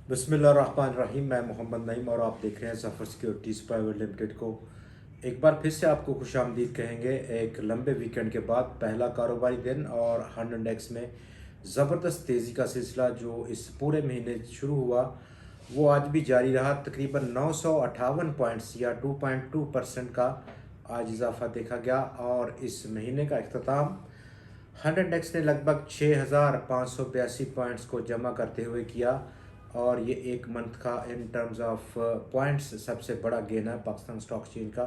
बिस्मिल्लाहिर्रहमानिर्रहीम। मैं मोहम्मद नईम और आप देख रहे हैं ज़फ़र सिक्योरिटीज़ प्राइवेट लिमिटेड को। एक बार फिर से आपको खुशामदीद कहेंगे। एक लंबे वीकेंड के बाद पहला कारोबारी दिन और हंड इंडेक्स में ज़बरदस्त तेज़ी का सिलसिला जो इस पूरे महीने शुरू हुआ वो आज भी जारी रहा। तकरीबन 958 पॉइंट्स या 2.2% का आज इजाफा देखा गया और इस महीने का अख्ताम हंड इंडेक्स ने लगभग 6,582 पॉइंट्स को जमा करते हुए किया और ये एक मंथ का इन टर्म्स ऑफ पॉइंट्स सबसे बड़ा गेन है पाकिस्तान स्टॉक एक्सचेंज का।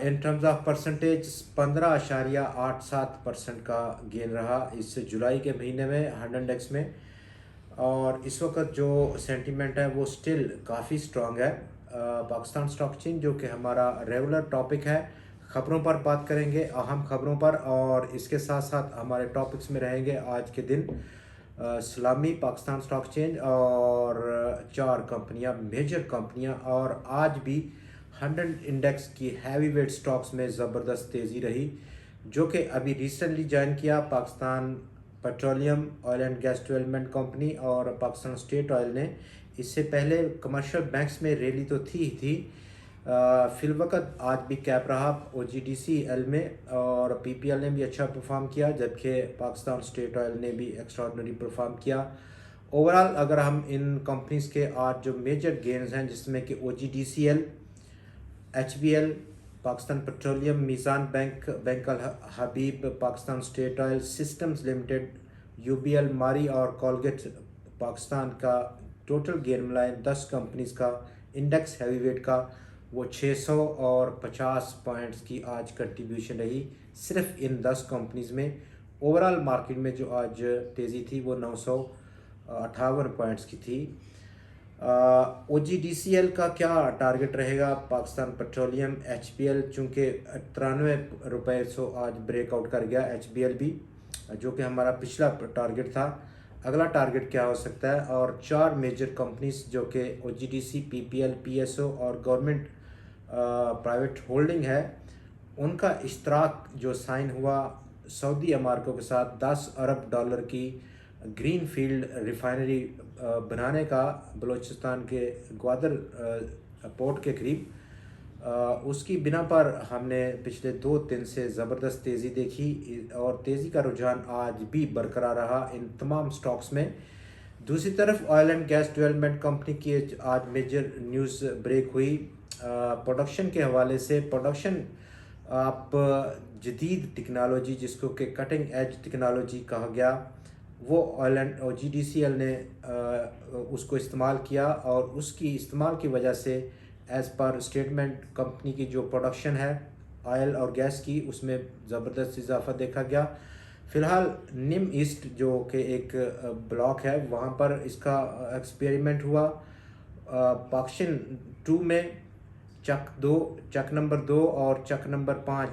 इन टर्म्स ऑफ परसेंटेज 15.87% का गेन रहा इस जुलाई के महीने में हंड इंडेक्स में। और इस वक्त जो सेंटीमेंट है वो स्टिल काफ़ी स्ट्रॉन्ग है। पाकिस्तान स्टॉक एक्सचेंज जो कि हमारा रेगुलर टॉपिक है, ख़बरों पर बात करेंगे, अहम ख़बरों पर, और इसके साथ साथ हमारे टॉपिक्स में रहेंगे आज के दिन सलामी, पाकिस्तान स्टॉक एक्सचेंज और चार कंपनियां, मेजर कंपनियां। और आज भी 100 इंडेक्स की हैवी वेट स्टॉक्स में ज़बरदस्त तेज़ी रही, जो कि अभी रिसेंटली ज्वाइन किया Pakistan petroleum oil and gas development company और पाकिस्तान स्टेट ऑयल ने। इससे पहले कमर्शियल बैंक्स में रैली तो थी ही थी। फिलवक़्त आज भी कैप रहा OGDCL में और PPL ने भी अच्छा परफॉर्म किया, जबकि पाकिस्तान स्टेट ऑयल ने भी एक्स्ट्राऑर्डिनरी परफॉर्म किया। ओवरऑल अगर हम इन कंपनीज़ के आज जो मेजर गेन्स हैं, जिसमें कि OGDCL, HBL, Pakistan petroleum, Meezan bank, bank Al Habib, Pakistan state oil, systems limited, UBL, Mari और कॉलगेट पाकिस्तान का टोटल गेन मिलाए 10 कंपनीज़ का इंडेक्स हैवीवेट का वो 600 और 50 पॉइंट्स की आज कंट्रीब्यूशन रही सिर्फ इन 10 कंपनीज़ में। ओवरऑल मार्केट में जो आज तेज़ी थी वो 958 पॉइंट्स की थी। OGDCL का क्या टारगेट रहेगा? पाकिस्तान पेट्रोलियम, HPL चूँकि 93 रुपये सो आज ब्रेकआउट कर गया, HBL भी, जो कि हमारा पिछला टारगेट था। अगला टारगेट क्या हो सकता है? और चार मेजर कंपनीज जो कि OGDC, PPL, PSO और गवर्नमेंट प्राइवेट होल्डिंग है, उनका इश्तराक जो साइन हुआ सऊदी अमारकों के साथ 10 अरब डॉलर की ग्रीन फील्ड रिफाइनरी बनाने का बलूचिस्तान के ग्वादर पोर्ट के करीब, उसकी बिना पर हमने पिछले 2 दिन से ज़बरदस्त तेज़ी देखी और तेज़ी का रुझान आज भी बरकरार रहा इन तमाम स्टॉक्स में। दूसरी तरफ oil and gas development company की आज मेजर न्यूज़ ब्रेक हुई प्रोडक्शन के हवाले से। प्रोडक्शन आप जदीद टेक्नोलॉजी, जिसको कि कटिंग एज टेक्नोलॉजी कहा गया, वो ऑयल एंड OGDCL ने उसको इस्तेमाल किया और उसकी इस्तेमाल की वजह से एज़ पर स्टेटमेंट कंपनी की जो प्रोडक्शन है ऑयल और गैस की, उसमें ज़बरदस्त इजाफा देखा गया। फ़िलहाल निम ईस्ट जो कि एक ब्लॉक है, वहाँ पर इसका एक्सपेरिमेंट हुआ। पाक्शन 2 में चक नंबर 2 और चक नंबर 5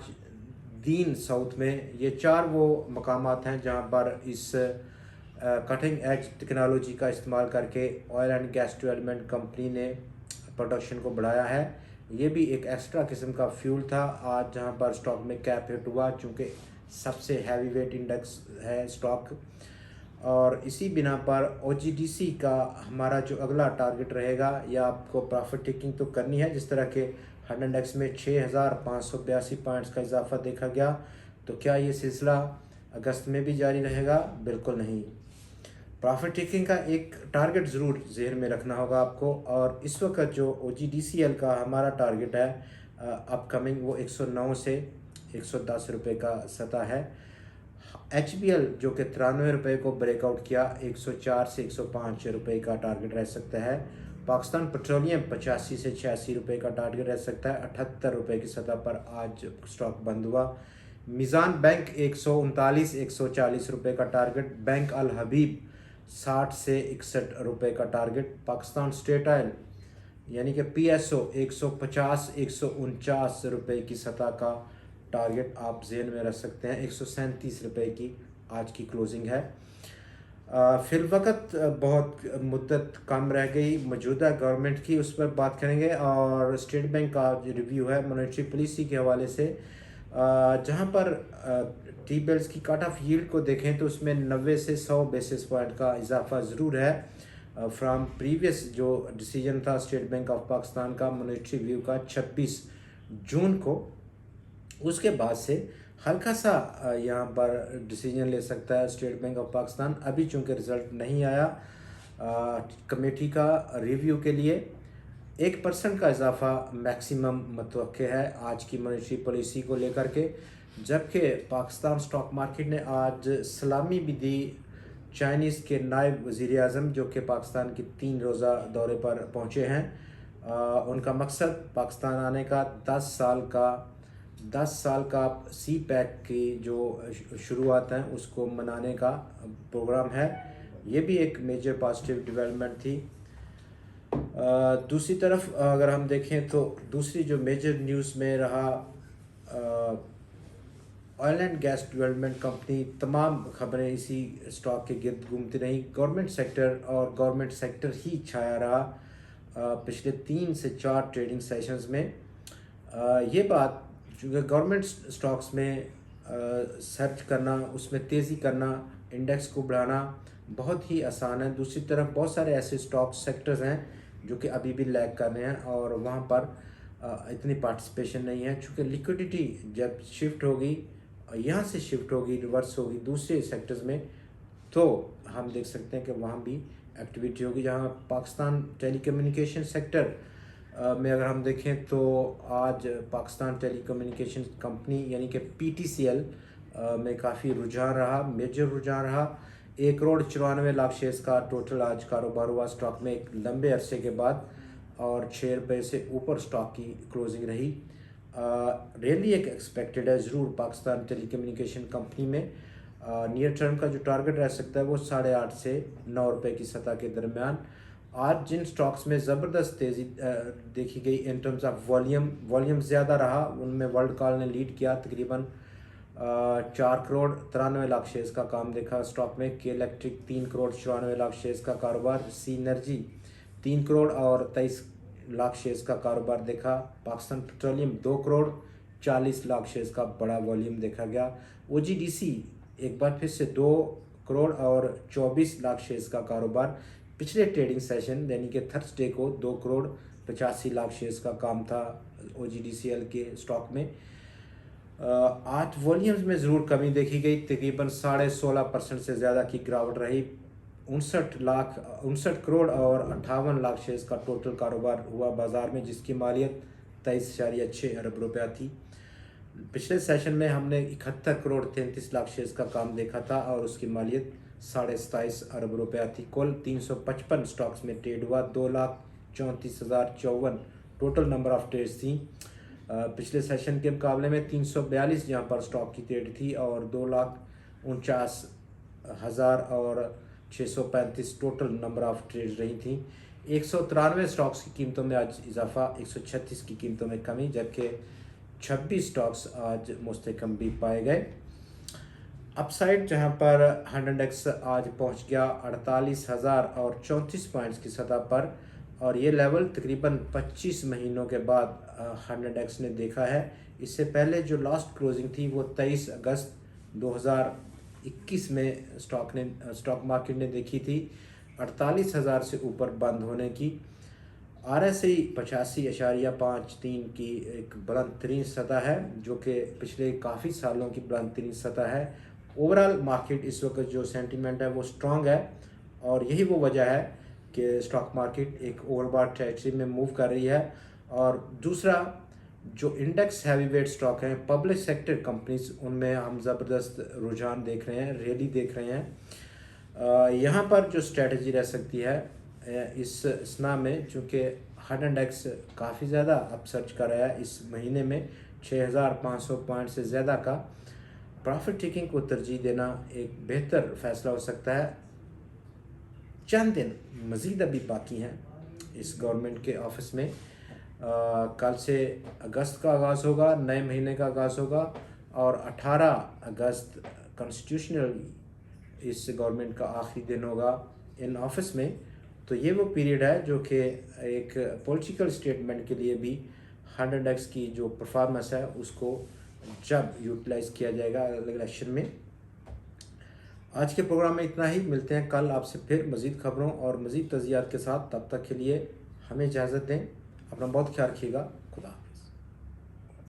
दीन साउथ में, ये चार वो मकामात हैं जहाँ पर इस कटिंग एज टेक्नोलॉजी का इस्तेमाल करके oil and gas development company ने प्रोडक्शन को बढ़ाया है। ये भी एक एक्स्ट्रा किस्म का फ्यूल था आज जहाँ पर स्टॉक में कैप हिट हुआ, चूँकि सबसे हैवी वेट इंडेक्स है स्टॉक। और इसी बिना पर OGDC का हमारा जो अगला टारगेट रहेगा, या आपको प्रॉफिट टेकिंग तो करनी है, जिस तरह के हंड इंडेक्स में 6,582 पॉइंट्स का इजाफा देखा गया, तो क्या ये सिलसिला अगस्त में भी जारी रहेगा? बिल्कुल नहीं। प्रॉफिट टेकिंग का एक टारगेट ज़रूर जहन में रखना होगा आपको। और इस वक्त जो OGDCL का हमारा टारगेट है अपकमिंग, वो 109 से 110 रुपये का सतह है। HBL जो कि 93 रुपये को ब्रेकआउट किया, 104 से 105 रुपये का टारगेट रह सकता है। पाकिस्तान पेट्रोलियम 85 से 86 रुपये का टारगेट रह सकता है। 78 रुपये की सतह पर आज स्टॉक बंद हुआ। मीज़ान बैंक 139 140 रुपये का टारगेट। बैंक अल हबीब 60 से 61 रुपये का टारगेट। पाकिस्तान स्टेट ऑयल यानी कि PSO 150 149 रुपये की सतह का टारगेट आप जेन में रख सकते हैं। 137 रुपये की आज की क्लोजिंग है। फिलवक़्त बहुत मुद्दत कम रह गई मौजूदा गवर्नमेंट की, उस पर बात करेंगे। और स्टेट बैंक का जो रिव्यू है मॉनेटरी पॉलिसी के हवाले से, जहां पर टी बिल्स की कट ऑफ यील्ड को देखें तो उसमें 90 से 100 बेसिस पॉइंट का इजाफा ज़रूर है। फ्रॉम प्रीवियस जो डिसीजन था स्टेट बैंक ऑफ पाकिस्तान का मॉनेटरी व्यू का 26 जून को, उसके बाद से हल्का सा यहाँ पर डिसीजन ले सकता है स्टेट बैंक ऑफ पाकिस्तान। अभी चूँकि रिज़ल्ट नहीं आया कमेटी का रिव्यू के लिए, 1% का इजाफा मैक्सिमम मतवक्के है आज की मॉनेटरी पॉलिसी को लेकर के। जबकि पाकिस्तान स्टॉक मार्केट ने आज सलामी भी दी चाइनीज़ के नायब वज़ीर आज़म जो कि पाकिस्तान की 3 रोज़ा दौरे पर पहुँचे हैं। उनका मकसद पाकिस्तान आने का 10 साल का सी पैक की जो शुरुआत है उसको मनाने का प्रोग्राम है। ये भी एक मेजर पॉजिटिव डेवलपमेंट थी। दूसरी तरफ अगर हम देखें तो दूसरी जो मेजर न्यूज़ में रहा, oil and gas development company, तमाम खबरें इसी स्टॉक के गिर्द घूमती रही। गवर्नमेंट सेक्टर ही छाया रहा पिछले 3 से 4 ट्रेडिंग सेशंस में। ये बात चूँकि गवर्नमेंट स्टॉक्स में सर्च करना, उसमें तेज़ी करना, इंडेक्स को बढ़ाना बहुत ही आसान है। दूसरी तरफ बहुत सारे ऐसे स्टॉक सेक्टर्स हैं जो कि अभी भी लैग कर रहे हैं और वहाँ पर इतनी पार्टिसिपेशन नहीं है। चूँकि लिक्विडिटी जब शिफ्ट होगी, यहाँ से शिफ्ट होगी, रिवर्स होगी दूसरे सेक्टर्स में, तो हम देख सकते हैं कि वहाँ भी एक्टिविटी होगी। जहाँ पाकिस्तान टेलीकम्युनिकेशन सेक्टर में अगर हम देखें तो आज पाकिस्तान टेलीकम्युनिकेशन कंपनी यानी कि PTCL में काफ़ी रुझान रहा, मेजर रुझान रहा। 1,94,00,000 शेयर्स का टोटल आज कारोबार हुआ स्टॉक में एक लंबे अरसे के बाद, और 6 रुपये से ऊपर स्टॉक की क्लोजिंग रही। रियली एक एक्सपेक्टेड है ज़रूर पाकिस्तान टेलीकम्युनिकेशन कंपनी में नियर टर्म का जो टारगेट रह सकता है वो 8.5 से 9 रुपये की सतह के दरमियान। आज जिन स्टॉक्स में ज़बरदस्त तेज़ी देखी गई इन टर्म्स ऑफ वॉल्यूम ज़्यादा रहा, उनमें वर्ल्ड कॉल ने लीड किया। तकरीबन 4,93,00,000 शेयर्स का काम देखा स्टॉक में। के इलेक्ट्रिक 3,94,00,000 शेयर्स का कारोबार, सी एनर्जी 3,23,00,000 शेयर्स का कारोबार देखा। पाकिस्तान पेट्रोलियम 2,40,00,000 शेयर्स का बड़ा वॉल्यूम देखा गया। OGDC एक बार फिर से 2,24,00,000 शेयर्स का कारोबार। पिछले ट्रेडिंग सेशन यानी कि थर्सडे को 2,85,00,000 शेयर्स का काम था OGDCL के स्टॉक में। आज वॉल्यूम्स में ज़रूर कमी देखी गई, तकरीबन 16.5% से ज़्यादा की गिरावट रही। 59 करोड़ और 58,00,000 शेयर्स का टोटल कारोबार हुआ बाज़ार में, जिसकी मालियत 23.6 अरब रुपया थी। पिछले सेशन में हमने 71 करोड़ 33,00,000 शेयर्स का काम देखा था और उसकी मालियत 27.5 अरब रुपया थी। कुल 355 स्टॉक्स में ट्रेड हुआ, 2,34,054 टोटल नंबर ऑफ ट्रेड्स थी। पिछले सेशन के मुकाबले में 342 यहाँ पर स्टॉक की ट्रेड थी और 2,49,635 टोटल नंबर ऑफ ट्रेड रही थी। 193 स्टॉक्स की कीमतों में आज इजाफा, 136 की कीमतों में कमी, जबकि 26 स्टॉक्स आज मुस्तकम भी पाए गए। अपसाइड जहां पर 100x आज पहुंच गया 48,034 पॉइंट्स की सतह पर, और ये लेवल तकरीबन 25 महीनों के बाद 100x ने देखा है। इससे पहले जो लास्ट क्लोजिंग थी वो 23 अगस्त 2021 में स्टॉक मार्केट ने देखी थी 48,000 से ऊपर बंद होने की। RSI 85.53 की एक बुलंद तरीन सतह है जो कि पिछले काफ़ी सालों की बुलंद तरीन सतह है। ओवरऑल मार्केट इस वक्त जो सेंटीमेंट है वो स्ट्रॉन्ग है, और यही वो वजह है कि स्टॉक मार्केट एक ओवरबॉट टेरिटरी में मूव कर रही है। और दूसरा जो इंडेक्स हैवी वेट स्टॉक हैं, पब्लिक सेक्टर कंपनीज, उनमें हम ज़बरदस्त रुझान देख रहे हैं, रैली देख रहे हैं। यहाँ पर जो स्ट्रेटजी रह सकती है इस स्ना में, चूँकि 100x काफ़ी ज़्यादा अपसर्च कर रहा है इस महीने में, 6,500 पॉइंट से ज़्यादा का, प्रॉफिट टेकिंग को तरजीह देना एक बेहतर फ़ैसला हो सकता है। चंद दिन मज़ीद अभी बाकी हैं इस गवर्नमेंट के ऑफिस में। कल से अगस्त का आगाज़ होगा, नए महीने का आगाज़ होगा, और 18 अगस्त कॉन्स्टिट्यूशनल इस गवर्नमेंट का आखिरी दिन होगा इन ऑफिस में। तो ये वो पीरियड है जो कि एक पॉलिटिकल स्टेटमेंट के लिए भी 100x की जो परफॉर्मेंस है उसको जब यूटिलाइज़ किया जाएगा इलेक्शन में। आज के प्रोग्राम में इतना ही। मिलते हैं कल आपसे फिर मज़ीद खबरों और मज़ीद तज़ियात के साथ। तब तक के लिए हमें इजाज़त दें। अपना बहुत ख्याल रखिएगा। खुदा